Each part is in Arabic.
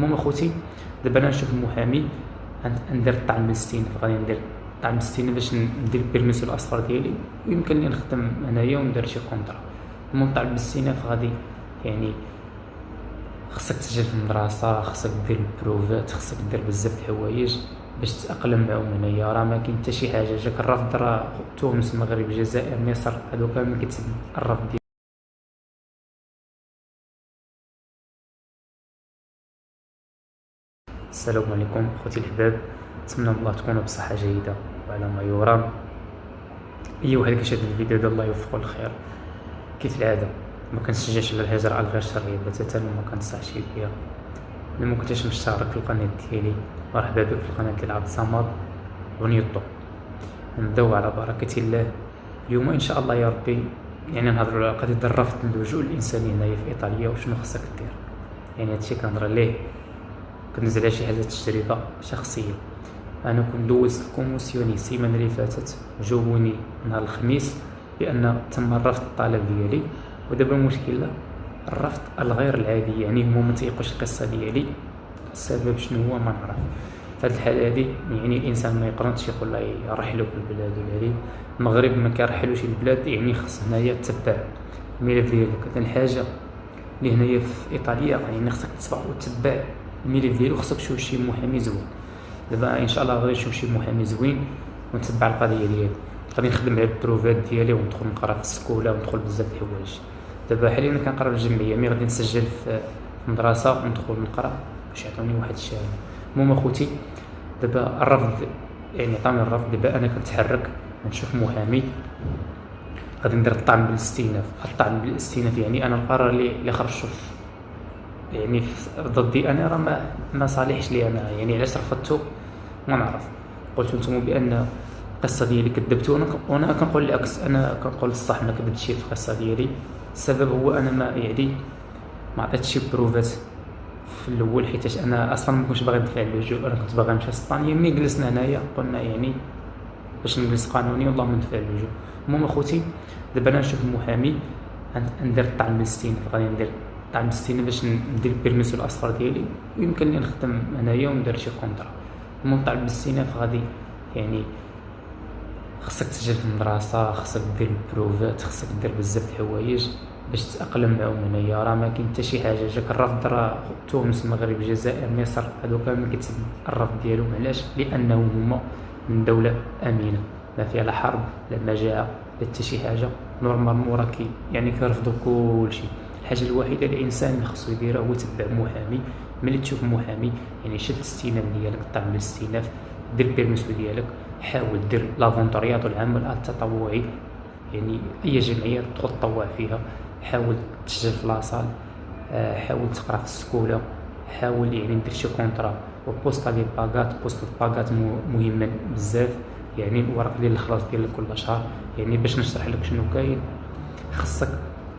المهم اخوتي، دابا انا نشوف المحامي ندير الطعن بالاستئناف. غادي ندير الطعن بالاستئناف باش ندير البيرميسيو الاصفر ديالي، ويمكن لي نخدم انايا وندير شي كونطرا. المهم الطعن بالاستئناف غادي يعني خصك تسجل في المدرسه، خصك دير البروفات، خصك دير بزاف د الحوايج باش تتاقلم معاهم هنايا. راه ما كاين حتى شي حاجه. جاك الرفض، راه تونس، المغرب، الجزائر، مصر، هادو كامل كيتسد الرفض ديال. السلام عليكم خوتي الحباب، نتمنى من الله تكونوا بصحه جيده وعلى ما يرام. اي واحد كيشاهد الفيديو ديال الله يوفقه للخير. كيف العاده ما كنشجعش على الهجره على الغير شرعيه بتاتا، وما كنصحش بها. الا ما كنتيش مشترك في القناه ديالي، مرحبا بك في القناه ديال عبد الصمد ونيوطو. نبداو على بركه الله. اليوم ان شاء الله يا ربي يعني نهضروا على قضيه الرفض اللجوء الانساني هنايا في ايطاليا، وشنو خصك دير. يعني هادشي كنهضر عليه، كندوز على شي حاجه تجربه شخصيه. انا كنت دوزت الكوموسيوني السيمانه اللي فاتت، جاوبوني نهار الخميس بان تم رفض الطلب ديالي. ودابا المشكله الرفض الغير العادي، يعني هما ما تيقوش القصه ديالي. السبب شنو هو ما نعرف. في هذه الحاله هذه يعني الانسان ما يقرنش يقول لا يرحلوا في البلاد ديالي. المغرب ما كيرحلوش البلاد، يعني خص هنايا تتبع الملف ديالك. هذه الحاجه اللي هنايا في ايطاليا، يعني خصك تصبر وتتبع الملف ديالو. خصك تشوف شي محامي زوين. دابا ان شاء الله غادي نشوف شي محامي زوين ونتبع القضيه ديالي. غادي نخدم على البروفات ديالي وندخل نقرا في السكوله وندخل بزاف د الحوايج. دابا حاليا كنقرا في الجمعيه، مي غادي نسجل في المدرسه وندخل نقرا باش يعطوني واحد الشهاده. المهم اخوتي، دابا الرفض يعني عطاوني الرفض. دابا انا كنتحرك نشوف محامي، غادي ندير الطعن بالاستئناف. الطعن بالاستئناف يعني انا القرار اللي خرجته يعني ضدي انا راه ما صالحش لي انا. يعني علاش رفضته ما نعرف. قلت نتوما بان القصه ديالي كذبتوا، وانا كنقول العكس. انا كنقول الصح، ما كذبتش في القصه ديالي. السبب هو انا ما يعني ما عطيتش بروفات في الاول، حيتاش انا اصلا ما كنتش باغي ندفع اللجوء. انا كنت باغي نمشي لاسبانيا. ملي جلسنا هنايا قلنا يعني باش نجلس قانوني والله ما ندفع اللجوء. المهم اخوتي، دابا انا نشوف المحامي ندير الطعن بالاستئناف. غادي ندير الطعن بالاستئناف باش ندير البيرميسيو الاصفر ديالي، ويمكن لي نخدم انايا وندير شي كونطرا. المهم الطعن بالاستئناف غادي يعني خصك تسجل في المدرسه، خصك دير البروفات، خصك دير بزاف د الحوايج باش تتاقلم معاهم هنايا. راه ما كاين حتى شي حاجه. جاك الرفض، راه تونس، المغرب، الجزائر، مصر، هادو كامل كيتسد الرفض ديالهم. علاش؟ لانهم هما من دوله امينه، ما فيها لا حرب لا مجاعه لا حتى شي حاجه. نورمالمون راه يعني كيرفضوا كلشي. الحاجه الوحيده اللي الانسان اللي خصو يديرها هو يتبع محامي. ملي تشوف محامي يعني شد الاستئناف ديالك، طعم بالاستئناف، دير البيرميسيو ديالك، حاول دير لافونتوريات والعمل التطوعي. يعني اي جمعيه تدخل تطوع فيها. حاول تسجل في لاصال، حاول تقرا في السكوله، حاول يعني دير شي كونطرا. وبوسطا ديال باكات، بوسط الباكات مهمه بزاف. يعني الورق ديال الخلاص ديال كل شهر. يعني باش نشرح لك شنو كاين، خصك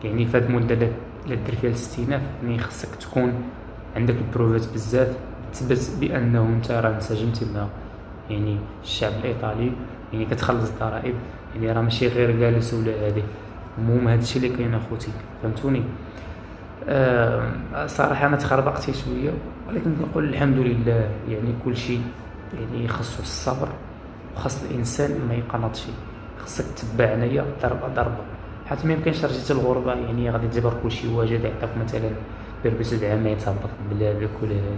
يعني في هاد المده اللي دير فيها الاستئناف يعني خصك تكون عندك البروفات بزاف، تثبت بانه انت راه انسجمت مع يعني الشعب الايطالي، يعني كتخلص الضرائب. يعني راه ماشي غير جالس ولا هادي. المهم هادشي اللي كاين اخوتي، فهمتوني. صراحه انا تخربقت شويه، ولكن كنقول الحمد لله. يعني كل شيء يعني خصو الصبر، وخاص الانسان ما يقنطش. خصك تتبع هنايا ضربه ضربه، حيت ما يمكنش رجعت الغربه يعني غادي تجبر كل شيء واجد. يعطيك مثلا بيربسو د عامين تهبط بلادك ولا هادي.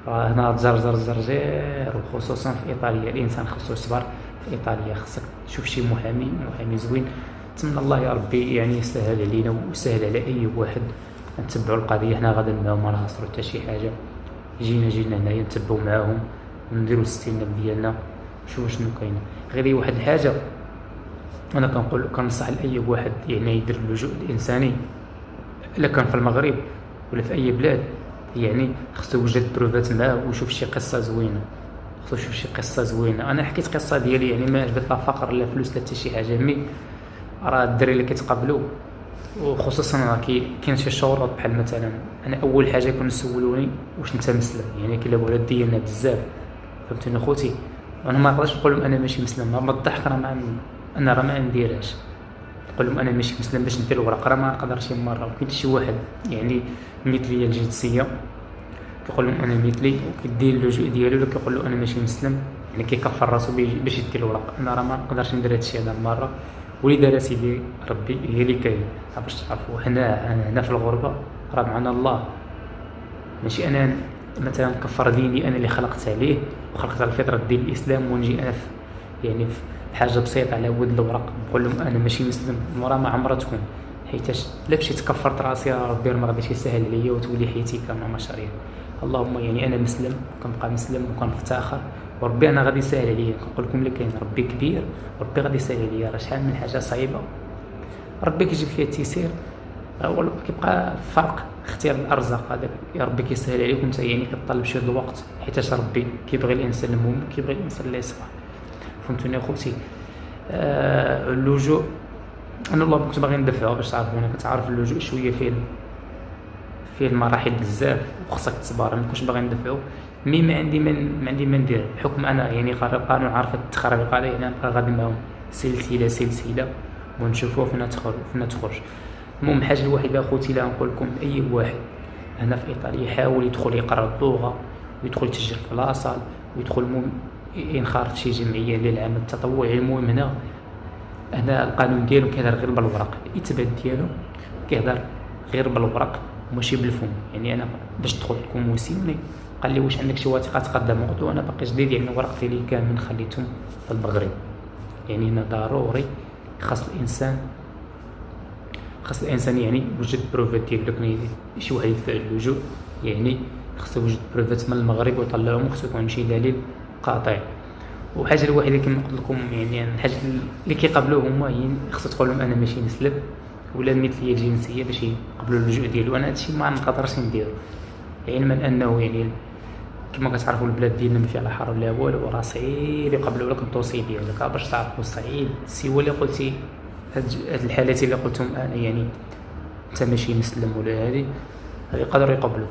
راه هنا تجرجر جرجير، وخصوصا في ايطاليا الانسان خصو يصبر. في ايطاليا خصك تشوف شي محامي زوين. نتمنى الله يا ربي يعني يسهل علينا ويسهل على اي واحد. نتبعوا القضيه حنا غادا معاهم، ما نهصروا حتى شي حاجه. جينا هنايا نتبعوا معاهم ونديروا الاستئناف ديالنا، نشوفوا شنو كاين. غير واحد الحاجه انا كنصح لاي واحد يعني يدير اللجوء الانساني، الا كان في المغرب ولا في اي بلاد، يعني خصو يوجد بروفات معاه ويشوف شي قصه زوينه. خصو يشوف شي قصه زوينه. انا حكيت قصه ديالي، يعني ما عجبت لا فقر لا فلوس لا حتى شي حاجه. مي راه الدراري اللي كيتقابلوا، وخصوصا راه كاين شي شروط. بحال مثلا انا اول حاجه كنسولوني واش انت مسلم، يعني كيلعبوا على ديالنا بزاف. فهمتوني اخوتي. انا ما نقدرش نقول لهم انا ماشي مسلم، ما الضحك راه انا راه ما نديرهاش. نقول لهم انا ماشي مسلم باش ندير الورق، راه ما نقدرش مره. وكاين شي واحد يعني مثلي الجنسيه كيقول لهم انا مثلي، وكيدير اللجوء ديالو ولا كيقول له انا ماشي مسلم، يعني كيكفر راسو باش يدير الورق. انا راه ما نقدرش ندير هادشي هذا المره، ولذا سيدي ربي هي اللي كاين. باش تعرفوا هنا في الغربه راه معنا الله، ماشي انا مثلا نكفر ديني انا اللي خلقت عليه وخلقت على الفطره ديال الاسلام، ونجي انا يعني في حاجه بسيطه على ود الورق نقول لهم انا ماشي مسلم. المراه ما عمرها تكون، حيتاش لا مشيت كفرت راسي ربي ما غاديش يسهل عليا وتولي حياتي كامله مشاريع. اللهم يعني انا مسلم كنبقى مسلم وكنفتخر، وربي انا غادي يسهل عليا. كنقول لكم اللي كاين ربي كبير وربي غادي يسهل عليا. راه شحال من حاجه صعيبه ربي كيجيب فيها التيسير، كيبقى فرق اختيار الارزاق هذاك. يا ربي كيسهل عليك وانت يعني كطلب شي الوقت، حيت ربي كيبغي الانسان المؤمن، كيبغي الانسان اللي يصبر. فهمتوني اخوتي؟ اللجوء انا والله كنت باغي ندفعه باش تعرفوا. انا كنت عارف اللجوء شويه فيه المراحل بزاف وخصك تصبر، ما كنتش باغي ندفعه. مي ما عندي ما ندير بحكم انا يعني قانون عارف التخربيق هذا، يعني نبقى غادي معاهم سلسله ونشوفوا فين تخرج. المهم الحاجه الوحيده اخوتي لا نقول لكم اي واحد هنا في ايطاليا يحاول يدخل يقرا اللغه ويدخل يتسجل في لاصال ويدخل ينخرط في شي جمعيه للعمل التطوعي. المهم هنا القانون ديالو كيهضر غير بالورق، الاثبات ديالو كيهضر غير بالورق وماشي بالفم. يعني انا باش تدخل الكوموسيوني قال لي واش عندك شي وثيقه تقدم، قلت له انا باقي جديد يعني الورق ديالي كامل خليتهم في المغرب. يعني هنا ضروري خاص الانسان يعني يوجد بروفات ديالو. كان شي واحد يدفع اللجوء يعني خاصو يوجد بروفات من المغرب ويطلعهم، خاصو يكون شي دليل قاطع. وحاجه الوحيده كما قلت لكم يعني الحاجه اللي كيقابلوه هما هي خاصو تقول لهم انا ماشي مسلم ولا المثليه الجنسيه باش يقبلوا اللجوء ديالو. انا هادشي ما نقدرش نديرو، علما انه يعني كما كتعرفوا البلاد ديالنا ما فيها لا حرب لا والو، راه صعيب يقبلوا لك الدوسي ديالك. باش تعرفوا صعيب سيوا اللي قلتي هاد الحالات اللي قلتهم انا يعني انت ماشي مسلم ولا هذه يقدروا يقبلوك.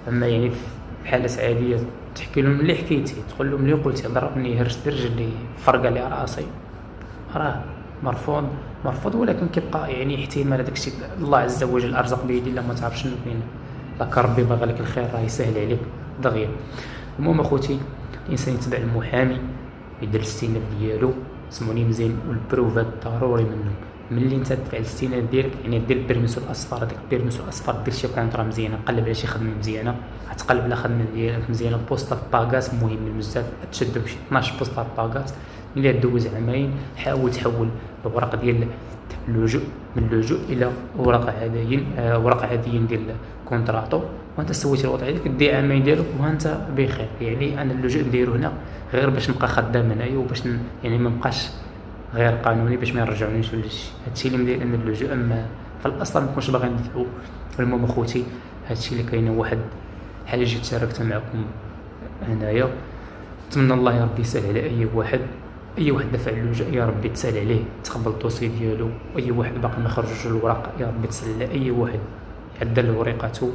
اما يعني في حالات عاديه تحكي لهم اللي حكيتي، تقول لهم اللي قلتي، ضربني هرست رجلي فرق على راسي، راه مرفوض. ولكن كيبقى يعني احتمال هذاك الشيء الله عز وجل ارزق بيدي الله ما تعرف شنو كاين. لك ربي باغي لك الخير راه يسهل عليك دغيا. المهم اخوتي الانسان يتبع المحامي يدير الاستئناف ديالو، سمعوني مزيان، والبروفات ضروري منهم. ملي انت تدفع الاستئناف ديالك يعني دير البيرميسو الاصفر، هذاك البيرميسو الاصفر دير شي كونطرا مزيانه، قلب على شي خدمه مزيانه، غتقلب على خدمه ديالك مزيانه. بوسطه باكاس مهم بزاف، تشد بشي 12 بوسطه باكاس. ملي دوز عامين حاول تحول الورق ديال اللجوء من اللجوء الى ورق عاديين ديال كونطراطو، وانت سويتي الوضع ديالك دي عامين ديالك وانت بخير. يعني انا اللجوء نديرو هنا غير باش نبقى خدام هنايا وباش يعني ما نبقاش غير قانوني باش ما يرجعونيش ولا شي. هادشي اللي مدير انا اللجوء، اما في الاصل ما كنتش باغي ندفعو. المهم اخوتي هادشي اللي كاين، واحد حاجه جيت شاركتها معكم هنايا. نتمنى الله يا ربي يسهل على اي واحد دفع اللجوء، يا ربي تسهل عليه تقبل الدوسي ديالو. اي واحد باقي ما خرجوش الوراق يا ربي تسهل على اي واحد يعدل ورقته.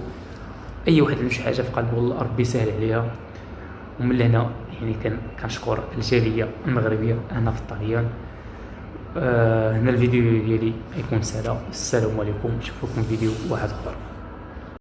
اي واحد عنده شي حاجه في قلبه والله ربي يسهل عليها. ومن هنا يعني كنشكر الجاليه المغربيه هنا في الطليان. هنا الفيديو ديالي يكون سهل. السلام عليكم، نشوفكم فيديو واحد اخر.